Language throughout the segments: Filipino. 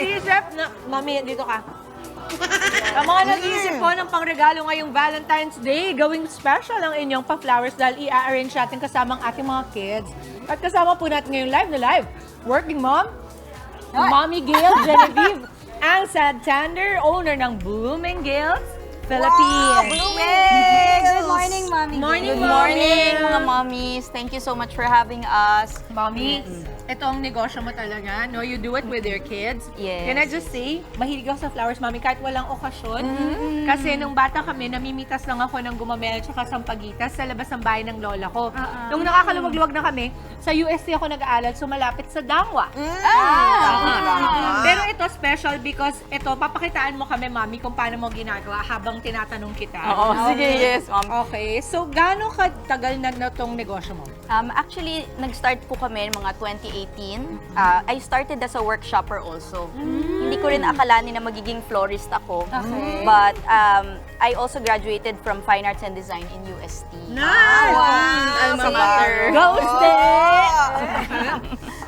nag-iisip na, Mami, dito ka. Ang mga nag-iisip po ng pangregalo ngayong Valentine's Day, gawing special ang inyong pa-flowers dahil i-arrange natin kasama ang ating mga kids. At kasama po natin ngayong live, working mom, Mommy Gail Genevieve, ang Santander owner ng Blooming Gales Philippines. Yay! Good morning, Mommy. Morning, Good morning, mga mommies. Thank you so much for having us. Mommy, ito ang negosyo mo talaga, no? You do it with your kids. Yes. Can I just say, mahilig ako sa flowers, Mommy, kahit walang okasyon. Kasi nung bata kami, namimitas lang ako ng gumamela tsaka sampagitas sa labas ng bahay ng lola ko. Nung nakakaluwag-luwag na kami, sa UST ako nag-aaral, so malapit sa Dangwa. Pero ito special because ito, papakitaan mo kami, Mommy, kung paano mo ginagawa habang tinatanong kita. Oo, sige, yes, ma'am. Okay, so gaano katagal na itong negosyo mo? Actually, nag-start po kami mga 2018. I started as a workshopper also. Hindi ko rin akalanin na magiging florist ako. Okay. But I also graduated from Fine Arts and Design in UST. Nice! Alma mater. Go, Stay!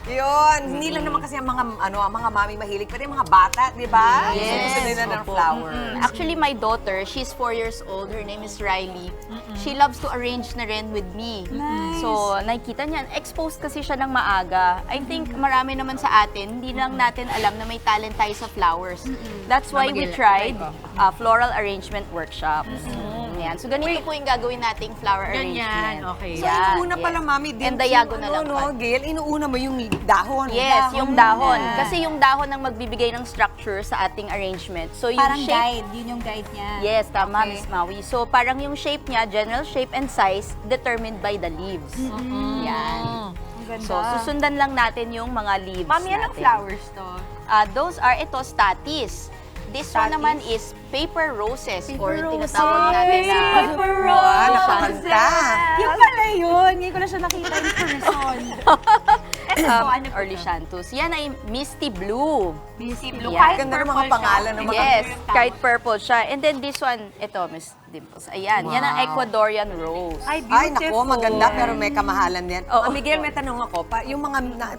Yun, hindi lang naman kasi ang mga mami mahilig, pero yung mga bata, di ba? Yes. Gusto nila ng flowers. Actually, my daughter, she's 4 years old. Her name is Riley. She loves to arrange na rin with me. Nice. So, nakikita niyan. Exposed kasi siya ng maaga. I think marami naman sa atin, hindi lang natin alam na may talent tayo sa flowers. That's why we tried floral arrangement workshops. Yan. So, ganito po yung gagawin nating flower Ganyan, arrangement. okay. So, inuuna pala, mami, din. And diagonal lang no, pa. Gail, inuuna mo yung dahon. Yes, yung dahon. na. Kasi yung dahon ang magbibigay ng structure sa ating arrangement. So, yung Parang shape, guide. Yun yung guide niya. yes, tama, Okay. Miss Maui. So, parang yung shape niya, general shape and size, determined by the leaves. Yan. Ang ganda. So, susundan lang natin yung mga leaves Mami, anong natin. flowers to? Those are, ito, statis. This one naman is paper roses or roses. tinatawag natin na Paper Wow, nakakanta. Yung pala yun. Ngayon ko na siya nakita in person. early shantus. Yan ay misty blue. Misty blue. Yeah. Kahit Ganda ng mga purple siya. pangalan ng mga Yes, kite purple siya. And then this one, ito, Miss Dimples. Ayan, yan ang Wow. Ecuadorian rose. Ay, Ay, beautiful. nako, maganda pero may kamahalan din. Oo. Miguel, may tanong ako. Yung mga,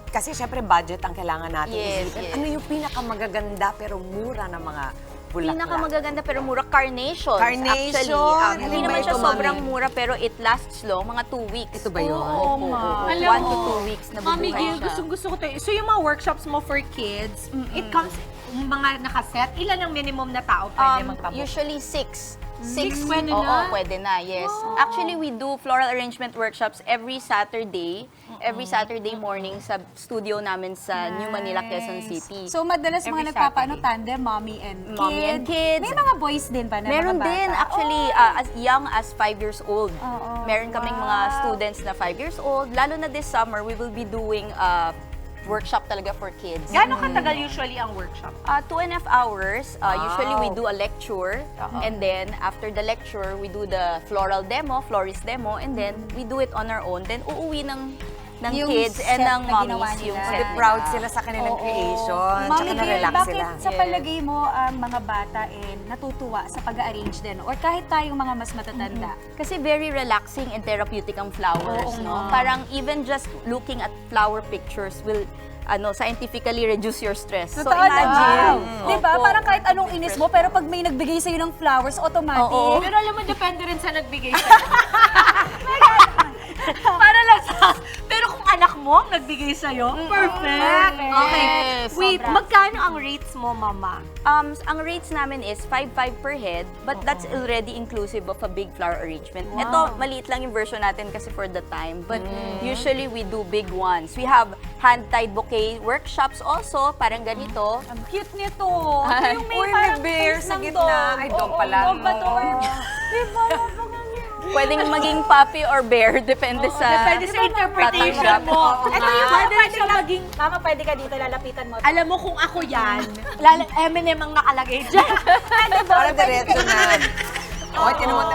kasi syempre budget ang kailangan natin. Yes, isipin. yes. Ano yung pinakamagaganda pero mura na mga bulaklak? Pinakamagaganda pero mura, carnations. Carnation. Actually, hindi Alin naman ba siya ito, sobrang Mami? mura pero it lasts long, mga 2 weeks. Ito ba yun? Oo, ma. Alam 1 to mo, 2 weeks na Mami bubuhay Gil, siya. gusto ko to. So yung mga workshops mo for kids, it comes, mga nakaset, ilan ang minimum na tao pwede magpabook? Usually 6. Six pwede Oo, na? pwede na, yes. Actually, we do floral arrangement workshops every Saturday morning sa studio namin sa New Manila, Quezon City. So, madalas Every mga nagpapaano Saturday. tandem, mommy and kids. Mommy and kids. May mga boys din ba na Meron mga bata? din, actually, as young as 5 years old. Oo. Meron kaming mga students na 5 years old. Lalo na this summer, we will be doing workshop talaga for kids. Gano'ng katagal usually ang workshop? 2.5 hours. Usually we Wow. do a lecture. And then after the lecture, we do the floral demo, florist demo. And then we do it on our own. Then uuwi ng Yung kids and set ng na ginawa mommies yung nila. set Kasi nila. proud sila sa kanilang Oo. creation. Mami Tsaka Gail, na-relax bakit sila. sa palagay mo ang mga bata natutuwa sa pag-arrange din? Or kahit tayong mga mas matatanda? Kasi very relaxing and therapeutic ang flowers, Oo no? nga. Parang even just looking at flower pictures will scientifically reduce your stress. So Totoo imagine. naman. Diba? Opo. Parang kahit anong inis mo, pero pag may nagbigay sa'yo ng flowers, automatic. Oo. Pero alam mo, depende rin sa nagbigay sa'yo. Para lang sa... Pero kung anak mo ang nagbigay sa'yo, perfect. Okay. Yes. Wait, Sobra. magkano ang rates mo, Mama? Ang rates namin is 5.5 per head, but that's already inclusive of a big flower arrangement. Ito, maliit lang yung version natin kasi for the time, but usually we do big ones. We have hand-tied bouquet workshops also, parang ganito. Ang cute nito. Ito yung may Uy, may parang bear face sa ng gitna. dog. Ay, dog Oo, pala. dog ba to? Oo. Diba? Pwedeng maging puppy or bear, depende sa Depende sa interpretation tatanggap. mo. Oo Ito nga. yung pwede siya maging... Mama, pwede ka dito, lalapitan mo. Alam mo kung ako yan, Eminem ang nakalagay dyan. Parang diretso na. Oh, tinamot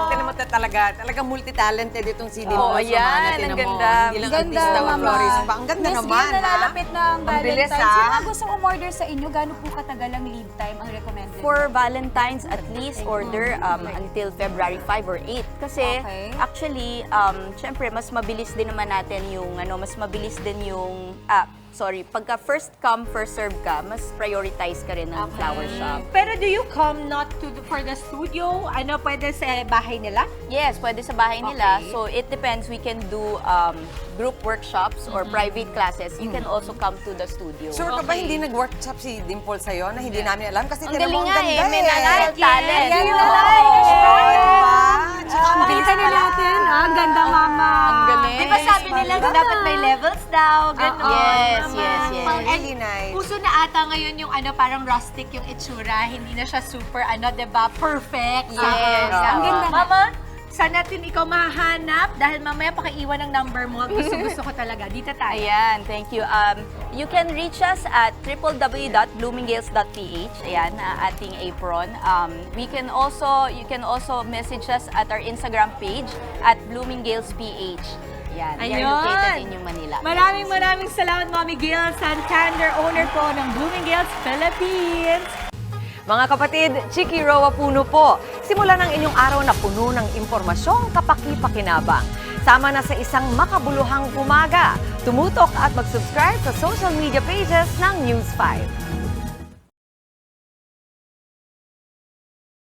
talagang multi-talented itong si Oo, Dimples. yan, ang ganda. Hindi lang Ganda, artista o Mama. florist pa. Ang ganda Miss naman, Gail, nalalapit na ang Ang bilis, Valentine's. ha? Yung mga gustong umorder sa inyo, gano'n po katagal ang lead time ang recommended? For Valentine's, at least order until February 5 or 8. Kasi Okay. actually, syempre, mas mabilis din naman natin yung, mas mabilis din yung, pagka first come, first serve ka, mas prioritize ka rin ng flower shop. Pero do you come not for the studio? Ano, pwede sa bahay nila? Yes, pwede sa bahay nila. Okay. So it depends. We can do group workshops or private classes. You can also come to the studio. Sure ka ba hindi nag-workshop si Dimple sa'yo na hindi namin alam? Kasi Ang tinan mo, galing ang nga ganda may natural talent. Ayan, You oo. like it, Diba? right? Tsaka ang bilis Nakita nila natin, ang ganda mama. Ang galing. Di ba sabi nila dapat may levels daw? Ganun. Yes, Tama. yes, yes. Really nice. Uso na ata ngayon yung parang rustic yung itsura. Hindi na siya super, diba, perfect. Yes. Ang ganda. Oo. Mama, saan natin ikaw mahanap? Dahil mamaya pakaiwan ng number mo. Gusto ko talaga. Dito tayo. Ayan, thank you. You can reach us at www.bloomingales.ph. Ayan, ating apron. You can also message us at our Instagram page at bloomingales.ph. Ayan, we are located in New Manila. Maraming salamat, Mommy Gail Santander, owner po ng Bloomingales Philippines. Mga kapatid, Chiki Roa Puno po. Simulan ang inyong araw na puno ng impormasyong kapaki-pakinabang. Sama na sa isang makabuluhang umaga. Tumutok at mag-subscribe sa social media pages ng News 5.